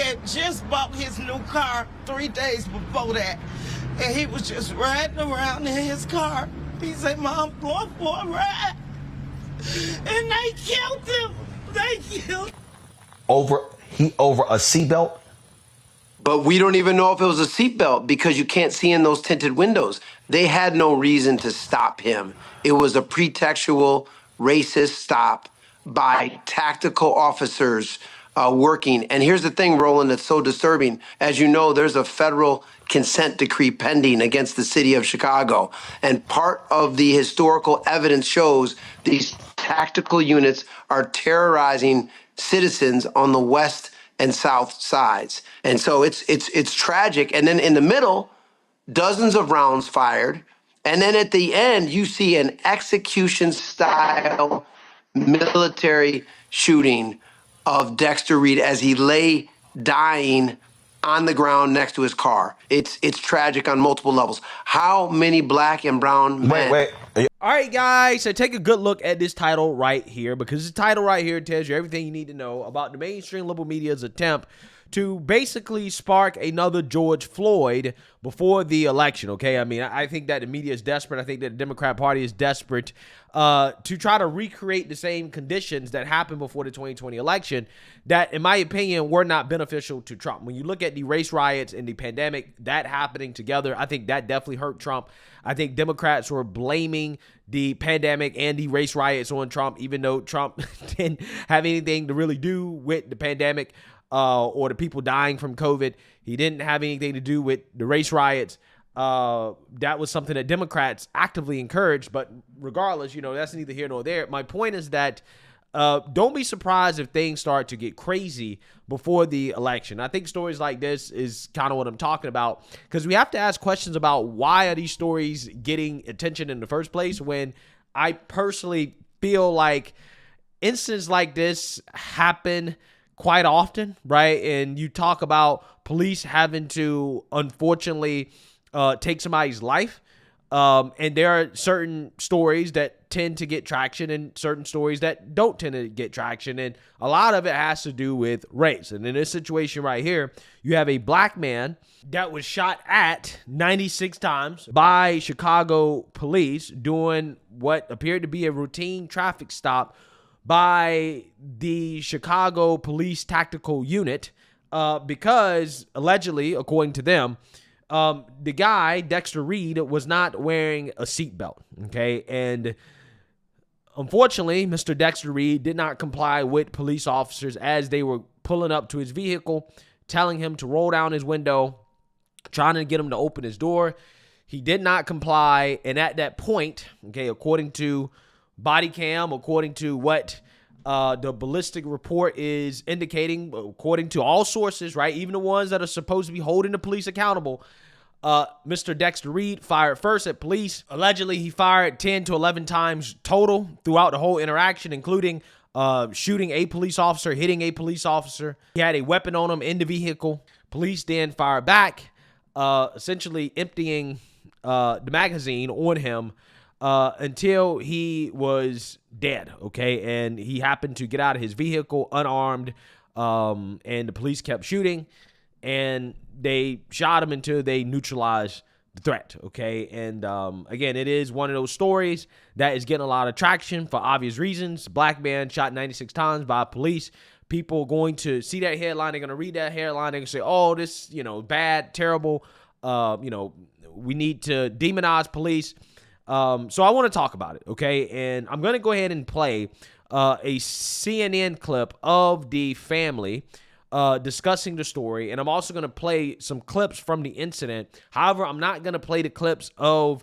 had just bought his new car 3 days before that. And he was just riding around in his car. He said, Mom, I'm going for a ride. And they killed him. They killed him. Over a seatbelt? But we don't even know if it was a seatbelt because you can't see in those tinted windows. They had no reason to stop him. It was a pretextual, racist stop by tactical officers working. And here's the thing, Roland, that's so disturbing. As you know, there's a federal consent decree pending against the city of Chicago. And part of the historical evidence shows these tactical units are terrorizing citizens on the west and south sides. And so it's tragic. And then in the middle, dozens of rounds fired. And then at the end, you see an execution style military shooting of Dexter Reed as he lay dying on the ground next to his car. It's tragic on multiple levels. How many black and brown men? Wait. All right, guys, so take a good look at this title right here, because the title right here tells you everything you need to know about the mainstream liberal media's attempt to basically spark another George Floyd before the election, okay? I mean, I think that the media is desperate. I think that the Democrat Party is desperate to try to recreate the same conditions that happened before the 2020 election that, in my opinion, were not beneficial to Trump. When you look at the race riots and the pandemic, that happening together, I think that definitely hurt Trump. I think Democrats were blaming the pandemic and the race riots on Trump, even though Trump didn't have anything to really do with the pandemic or the people dying from COVID. He didn't have anything to do with the race riots. That was something that Democrats actively encouraged. But regardless, you know, that's neither here nor there. My point is that don't be surprised if things start to get crazy before the election. I think stories like this is kind of what I'm talking about, because we have to ask questions about why are these stories getting attention in the first place, when I personally feel like incidents like this happen quite often, right? And you talk about police having to, unfortunately, take somebody's life. And there are certain stories that tend to get traction and certain stories that don't tend to get traction. And a lot of it has to do with race. And in this situation right here, you have a black man that was shot at 96 times by Chicago police doing what appeared to be a routine traffic stop by the Chicago Police Tactical Unit because allegedly, according to them, the guy, Dexter Reed, was not wearing a seatbelt, okay? And unfortunately, Mr. Dexter Reed did not comply with police officers as they were pulling up to his vehicle, telling him to roll down his window, trying to get him to open his door. He did not comply, and at that point, okay, according to body cam, according to what the ballistic report is indicating, according to all sources, right, even the ones that are supposed to be holding the police accountable, Mr. Dexter Reed fired first at police. Allegedly, he fired 10 to 11 times total throughout the whole interaction, including shooting a police officer, hitting a police officer. He had a weapon on him in the vehicle. Police then fired back, essentially emptying the magazine on him until he was dead, okay? And he happened to get out of his vehicle unarmed, and the police kept shooting, and they shot him until they neutralized the threat, okay? And again, it is one of those stories that is getting a lot of traction for obvious reasons. Black man shot 96 times by police. People going to see that headline, they're going to read that headline, they're going to say, oh, this, you know, bad, terrible, you know, we need to demonize police. So I want to talk about it, okay? And I'm going to go ahead and play a CNN clip of the family discussing the story, and I'm also going to play some clips from the incident. However, I'm not going to play the clips of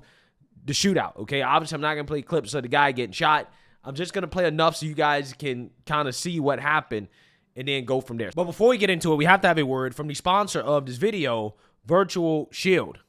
the shootout, okay? Obviously, I'm not going to play clips of the guy getting shot. I'm just going to play enough so you guys can kind of see what happened and then go from there. But before we get into it, we have to have a word from the sponsor of this video, Virtual Shield.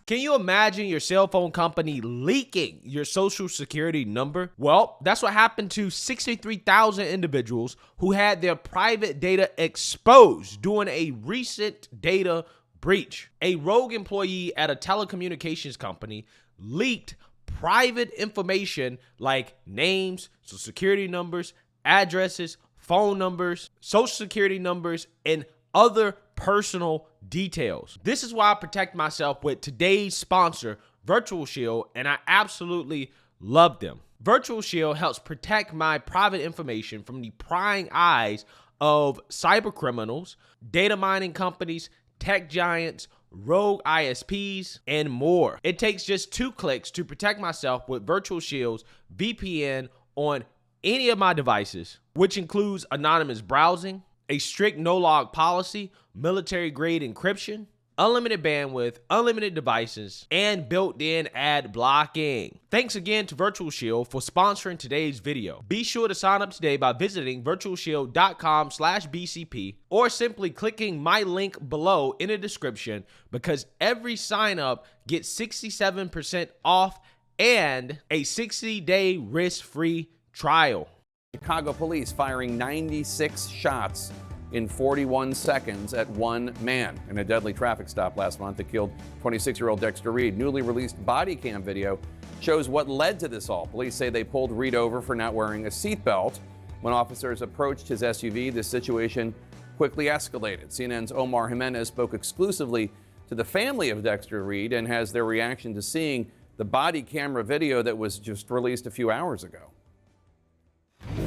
Can you imagine your cell phone company leaking your social security number? Well, that's what happened to 63,000 individuals who had their private data exposed during a recent data breach. A rogue employee at a telecommunications company leaked private information like names, social security numbers, addresses, phone numbers, social security numbers, and other personal details. This is why I protect myself with today's sponsor, Virtual Shield, and I absolutely love them. Virtual Shield helps protect my private information from the prying eyes of cyber criminals, data mining companies, tech giants, rogue ISPs, and more. It takes just 2 clicks to protect myself with Virtual Shield's VPN on any of my devices, which includes anonymous browsing, a strict no-log policy, military-grade encryption, unlimited bandwidth, unlimited devices, and built-in ad blocking. Thanks again to Virtual Shield for sponsoring today's video. Be sure to sign up today by visiting virtualshield.com/BCP or simply clicking my link below in the description, because every sign up gets 67% off and a 60-day risk-free trial. Chicago police firing 96 shots in 41 seconds at one man in a deadly traffic stop last month that killed 26-year-old Dexter Reed. Newly released body cam video shows what led to this all. Police say they pulled Reed over for not wearing a seatbelt. When officers approached his SUV, the situation quickly escalated. CNN's Omar Jimenez spoke exclusively to the family of Dexter Reed and has their reaction to seeing the body camera video that was just released a few hours ago.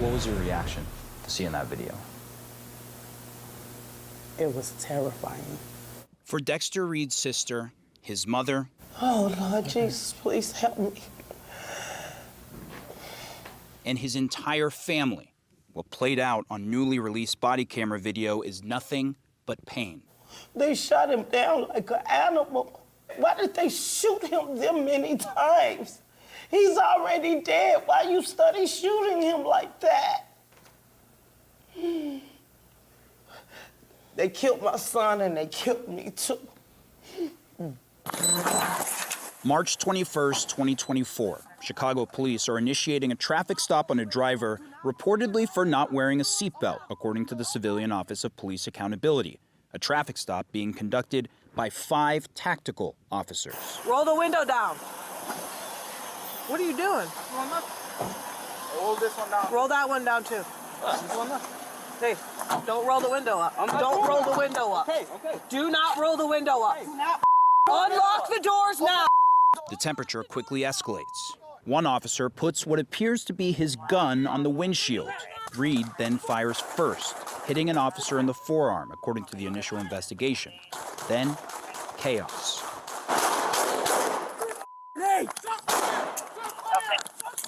What was your reaction to seeing that video? It was terrifying. For Dexter Reed's sister, his mother, Oh, Lord Jesus, please help me. and his entire family, what played out on newly released body camera video is nothing but pain. They shot him down like an animal. Why did they shoot him them many times? He's already dead. Why you study shooting him like that? They killed my son and they killed me too. March 21st, 2024. Chicago police are initiating a traffic stop on a driver reportedly for not wearing a seatbelt, according to the Civilian Office of Police Accountability. A traffic stop being conducted by 5 tactical officers. Roll the window down. What are you doing? Roll this one down. Roll that one down too. Hey, don't roll the window up. Don't roll the window up. Okay. Do not roll the window up. Unlock the doors now. The temperature quickly escalates. One officer puts what appears to be his gun on the windshield. Reed then fires first, hitting an officer in the forearm, according to the initial investigation. Then, chaos. Hey!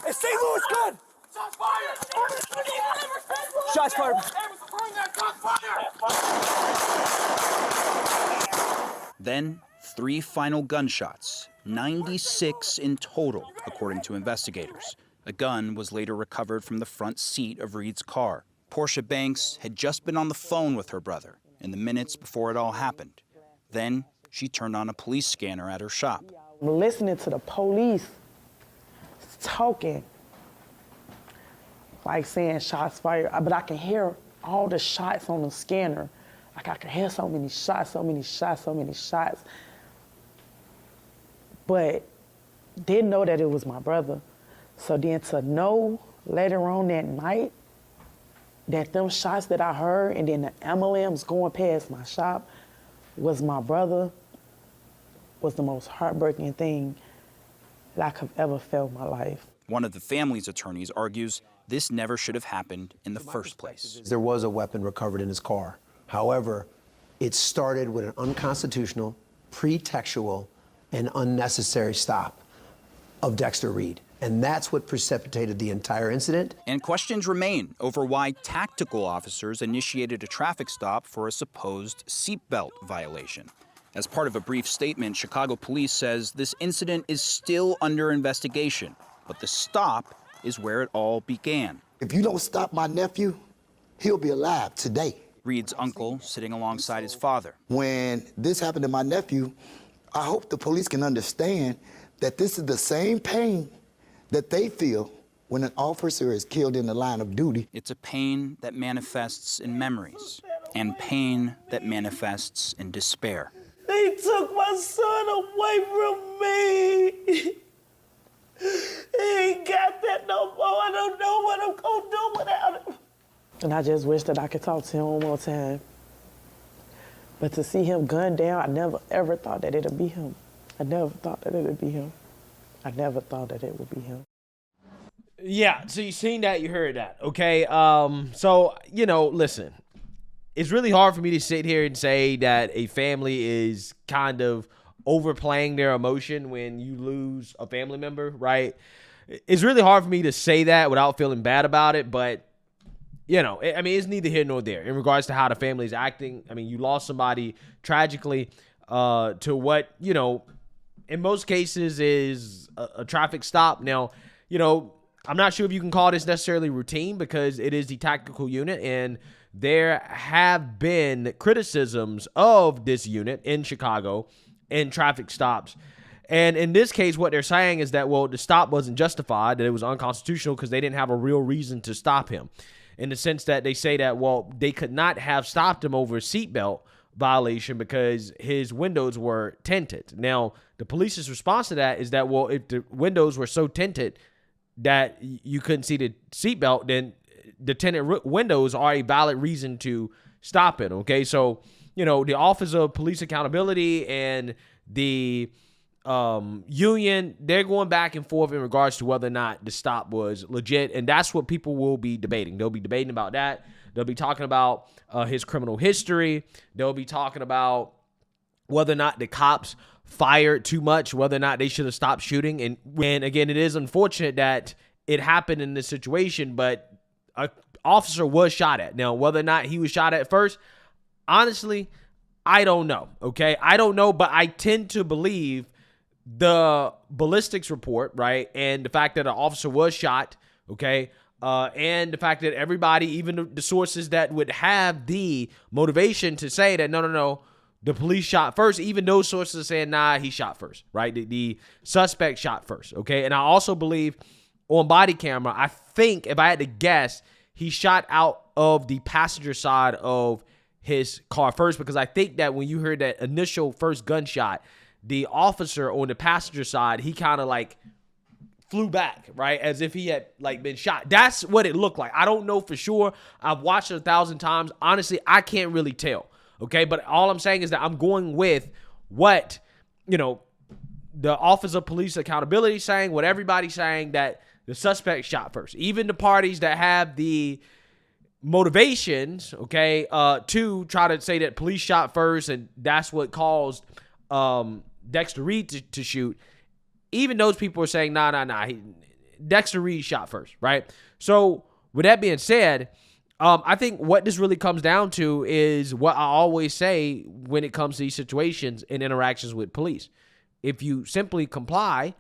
Hey, St. Louis gun! Shots fired! Shots fired! Then, 3 final gunshots, 96 in total, according to investigators. A gun was later recovered from the front seat of Reed's car. Portia Banks had just been on the phone with her brother in the minutes before it all happened. Then, she turned on a police scanner at her shop. I'm listening to the police talking, like saying shots fired, but I can hear all the shots on the scanner. Like I can hear so many shots, so many shots, so many shots. But didn't know that it was my brother. So then to know later on that night that them shots that I heard and then the ambulance going past my shop was my brother was the most heartbreaking thing that I could have ever felt in my life. One of the family's attorneys argues this never should have happened in the first place. There was a weapon recovered in his car. However, it started with an unconstitutional, pretextual, and unnecessary stop of Dexter Reed. And that's what precipitated the entire incident. And questions remain over why tactical officers initiated a traffic stop for a supposed seatbelt violation. As part of a brief statement, Chicago police says this incident is still under investigation, but the stop is where it all began. If you don't stop my nephew, he'll be alive today. Reed's uncle sitting alongside his father. When this happened to my nephew, I hope the police can understand that this is the same pain that they feel when an officer is killed in the line of duty. It's a pain that manifests in memories and pain that manifests in despair. They took my son away from me. He ain't got that no more. I don't know what I'm gonna do without him. And I just wish that I could talk to him one more time. But to see him gunned down, I never ever thought that it'd be him. I never thought that it'd be him. I never thought that it would be him. Yeah, so you seen that, you heard that, okay? So, you know, listen, it's really hard for me to sit here and say that a family is kind of overplaying their emotion when you lose a family member, right? It's really hard for me to say that without feeling bad about it, but, you know, I mean, it's neither here nor there in regards to how the family is acting. I mean, you lost somebody tragically to what, you know, in most cases is a traffic stop. Now, you know, I'm not sure if you can call this necessarily routine because it is the tactical unit, and there have been criticisms of this unit in Chicago in traffic stops. And in this case, what they're saying is that, well, the stop wasn't justified, that it was unconstitutional because they didn't have a real reason to stop him. In the sense that they say that, well, they could not have stopped him over a seatbelt violation because his windows were tinted. Now, the police's response to that is that, well, if the windows were so tinted that you couldn't see the seatbelt, then the tinted windows are a valid reason to stop it, okay? So, you know, the Office of Police Accountability and the union, they're going back and forth in regards to whether or not the stop was legit, and that's what people will be debating. They'll be debating about that. They'll be talking about his criminal history. They'll be talking about whether or not the cops fired too much, whether or not they should have stopped shooting. And again, it is unfortunate that it happened in this situation, but an officer was shot at. Now, whether or not he was shot at first, honestly, I don't know, okay? I don't know, but I tend to believe the ballistics report, right, and the fact that an officer was shot, okay, and the fact that everybody, even the sources that would have the motivation to say that, no, the police shot first, even those sources are saying, nah, he shot first, right? The suspect shot first, okay? And I also believe on body camera, I think, if I had to guess, he shot out of the passenger side of his car first, because I think that when you heard that initial first gunshot, the officer on the passenger side, he kind of like flew back, right? As if he had like been shot. That's what it looked like. I don't know for sure. I've watched it 1,000 times. Honestly, I can't really tell. Okay, but all I'm saying is that I'm going with what, you know, the Office of Police Accountability saying, what everybody's saying, that the suspect shot first. Even the parties that have the motivations, okay, to try to say that police shot first and that's what caused Dexter Reed to shoot. Even those people are saying, nah. Dexter Reed shot first, right? So with that being said, I think what this really comes down to is what I always say when it comes to these situations and interactions with police. If you simply comply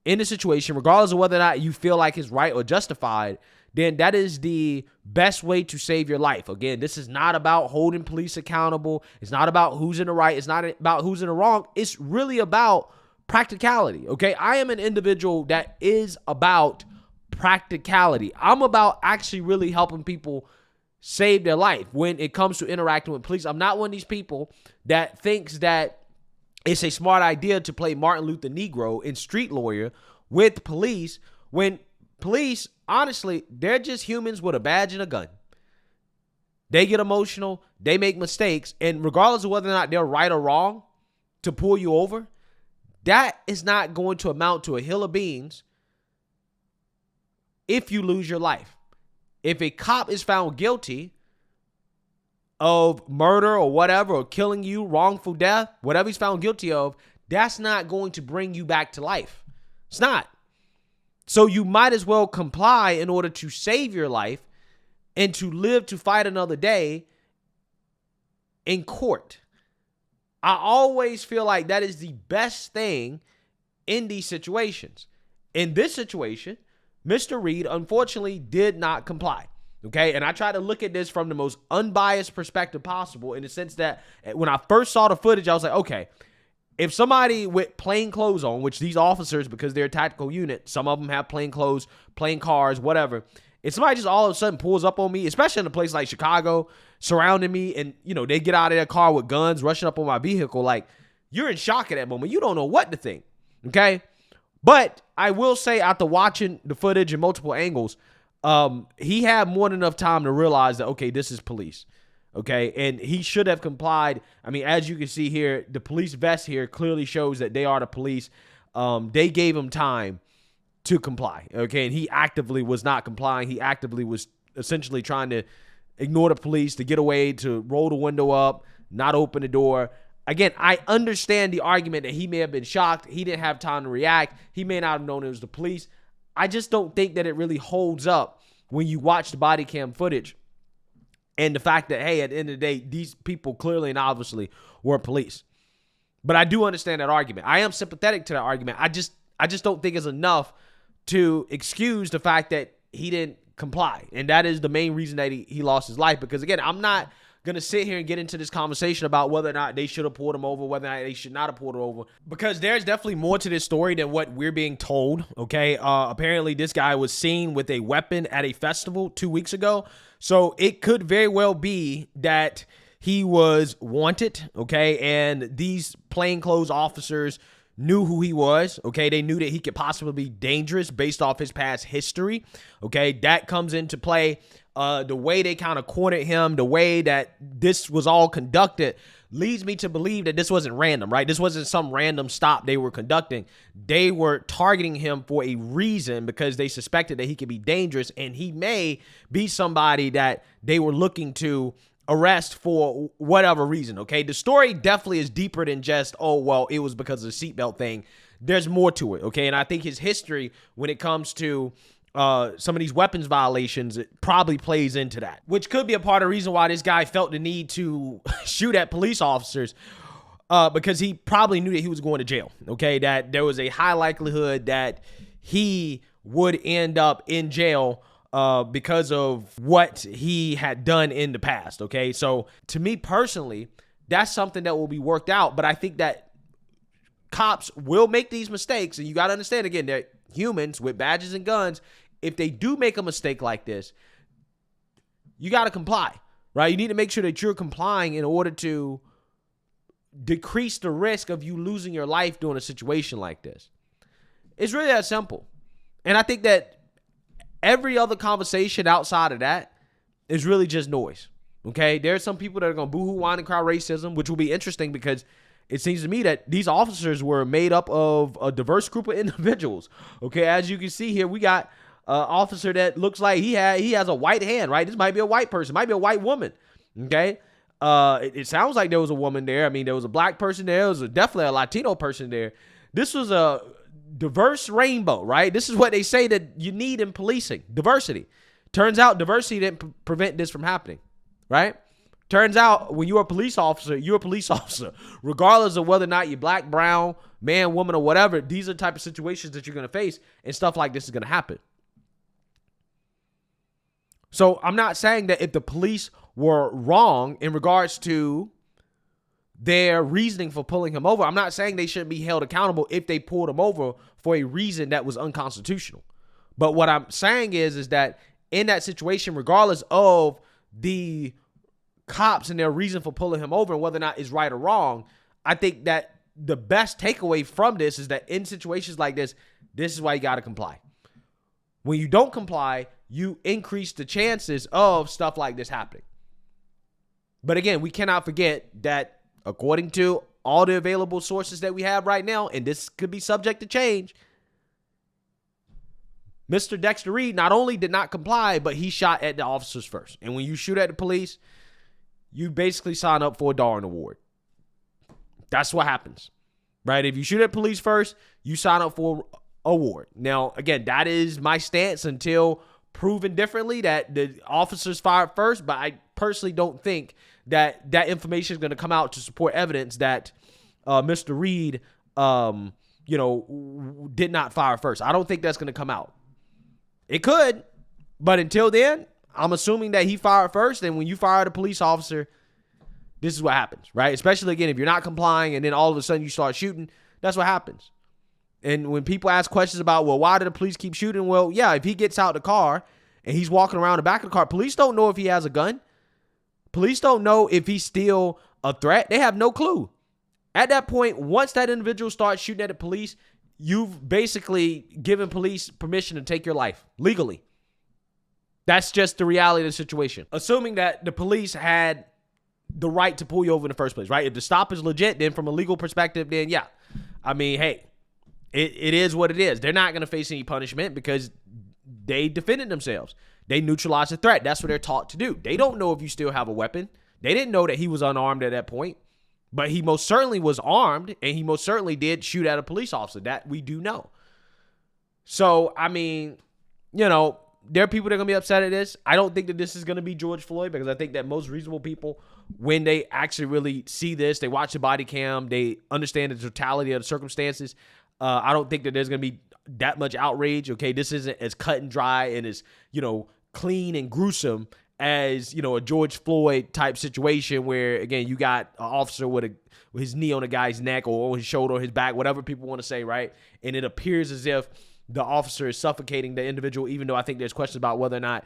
in the situation, regardless of whether or not you feel like it's right or justified, then that is the best way to save your life. Again, this is not about holding police accountable. It's not about who's in the right. It's not about who's in the wrong. It's really about practicality, okay? I am an individual that is about practicality. I'm about actually really helping people save their life when it comes to interacting with police. I'm not one of these people that thinks that it's a smart idea to play Martin Luther Negro in Street Lawyer with police when police, honestly, they're just humans with a badge and a gun. They get emotional, they make mistakes, and regardless of whether or not they're right or wrong to pull you over, that is not going to amount to a hill of beans if you lose your life. If a cop is found guilty of murder or whatever, or killing you, wrongful death, whatever he's found guilty of, that's not going to bring you back to life. It's not. So you might as well comply in order to save your life and to live to fight another day in court. I always feel like that is the best thing in these situations. In this situation, Mr. Reed, unfortunately, did not comply. Okay, and I try to look at this from the most unbiased perspective possible, in the sense that when I first saw the footage, I was like, okay, if somebody with plain clothes on, which these officers, because they're a tactical unit, some of them have plain clothes, plain cars, whatever. If somebody just all of a sudden pulls up on me, especially in a place like Chicago, surrounding me, and, you know, they get out of their car with guns, rushing up on my vehicle, like, you're in shock at that moment. You don't know what to think, okay? But I will say, after watching the footage in multiple angles, he had more than enough time to realize that, okay, this is police. Okay, and he should have complied. I mean, as you can see here, the police vest here clearly shows that they are the police. They gave him time to comply. Okay, and he actively was not complying. He actively was essentially trying to ignore the police, to get away, to roll the window up, not open the door. Again, I understand the argument that he may have been shocked. He didn't have time to react. He may not have known it was the police. I just don't think that it really holds up when you watch the body cam footage and the fact that, hey, at the end of the day, these people clearly and obviously were police. But I do understand that argument. I am sympathetic to that argument. I just don't think it's enough to excuse the fact that he didn't comply. And that is the main reason that he lost his life. Because, again, I'm not going to sit here and get into this conversation about whether or not they should have pulled him over, whether or not they should not have pulled him over. Because there's definitely more to this story than what we're being told, okay? Apparently, this guy was seen with a weapon at a festival 2 weeks ago. So it could very well be that he was wanted, okay? And these plainclothes officers knew who he was, okay? They knew that he could possibly be dangerous based off his past history, okay? That comes into play. The way they kind of cornered him, the way that this was all conducted leads me to believe that this wasn't random, right? This wasn't some random stop they were conducting. They were targeting him for a reason because they suspected that he could be dangerous, and he may be somebody that they were looking to arrest for whatever reason, okay? The story definitely is deeper than just, oh, well, it was because of the seatbelt thing. There's more to it, okay? And I think his history when it comes to some of these weapons violations, it probably plays into that, which could be a part of the reason why this guy felt the need to shoot at police officers, because he probably knew that he was going to jail, okay? That there was a high likelihood that he would end up in jail because of what he had done in the past, okay? So to me personally, that's something that will be worked out, but I think that cops will make these mistakes, and you got to understand, again, they're humans with badges and guns. If they do make a mistake like this, you got to comply, right? You need to make sure that you're complying in order to decrease the risk of you losing your life during a situation like this. It's really that simple. And I think that every other conversation outside of that is really just noise, okay? There are some people that are going to boohoo, whine, and cry racism, which will be interesting because it seems to me that these officers were made up of a diverse group of individuals, okay? As you can see here, we got an officer that looks like he has a white hand, right? This might be a white person, might be a white woman, okay? It sounds like there was a woman there. I mean, there was a black person there. There was definitely a Latino person there. This was a diverse rainbow, right? This is what they say that you need in policing, diversity. Turns out diversity didn't prevent this from happening, right? Turns out when you're a police officer, you're a police officer. Regardless of whether or not you're black, brown, man, woman, or whatever, these are the type of situations that you're going to face, and stuff like this is going to happen. So I'm not saying that if the police were wrong in regards to their reasoning for pulling him over, I'm not saying they shouldn't be held accountable if they pulled him over for a reason that was unconstitutional. But what I'm saying is that in that situation, regardless of the cops and their reason for pulling him over and whether or not it's right or wrong, I think that the best takeaway from this is that in situations like this is why you got to comply. When you don't comply, you increase the chances of stuff like this happening. But again, we cannot forget that according to all the available sources that we have right now, and this could be subject to change, Mr. Dexter Reed not only did not comply, but he shot at the officers first. And when you shoot at the police, you basically sign up for a Darwin Award. That's what happens, right? If you shoot at police first, you sign up for an award. Now, again, that is my stance until proven differently, that the officers fired first, but I personally don't think that that information is going to come out to support evidence that Mr. Reed, did not fire first. I don't think that's going to come out. It could, but until then, I'm assuming that he fired first, and when you fire a police officer, this is what happens, right? Especially, again, if you're not complying and then all of a sudden you start shooting, that's what happens. And when people ask questions about, well, why did the police keep shooting? Well, yeah, if he gets out the car and he's walking around the back of the car, police don't know if he has a gun. Police don't know if he's still a threat. They have no clue. At that point, once that individual starts shooting at the police, you've basically given police permission to take your life legally. That's just the reality of the situation. Assuming that the police had the right to pull you over in the first place, right? If the stop is legit, then from a legal perspective, then yeah. I mean, hey, it is what it is. They're not going to face any punishment because they defended themselves. They neutralized the threat. That's what they're taught to do. They don't know if you still have a weapon. They didn't know that he was unarmed at that point, but he most certainly was armed, and he most certainly did shoot at a police officer. That we do know. So, I mean, you know, there are people that are going to be upset at this. I don't think that this is going to be George Floyd because I think that most reasonable people, when they actually really see this, they watch the body cam, they understand the totality of the circumstances. I don't think that there's going to be that much outrage. Okay, this isn't as cut and dry and as, you know, clean and gruesome as, you know, a George Floyd type situation where, again, you got an officer with his knee on a guy's neck or on his shoulder or his back, whatever people want to say, right? And it appears as if the officer is suffocating the individual, even though I think there's questions about whether or not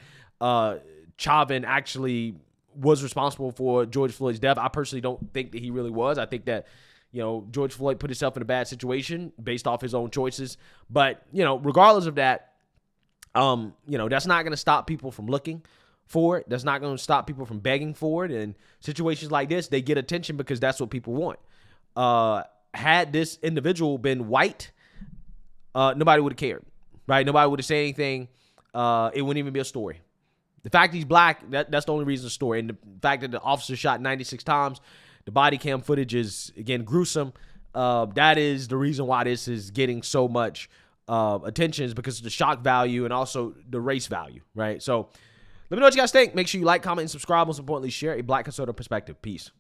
Chauvin actually was responsible for George Floyd's death. I personally don't think that he really was. I think that, you know, George Floyd put himself in a bad situation based off his own choices. But, you know, regardless of that, you know, that's not going to stop people from looking for it. That's not going to stop people from begging for it. And situations like this, they get attention because that's what people want. Had this individual been white, nobody would have cared, right? Nobody would have said anything. It wouldn't even be a story. The fact he's black, that's the only reason the story. And the fact that the officer shot 96 times, the body cam footage is, again, gruesome. That is the reason why this is getting so much attention, is because of the shock value and also the race value, right? So let me know what you guys think. Make sure you like, comment, and subscribe. Most importantly, share a Black conservative perspective. Peace.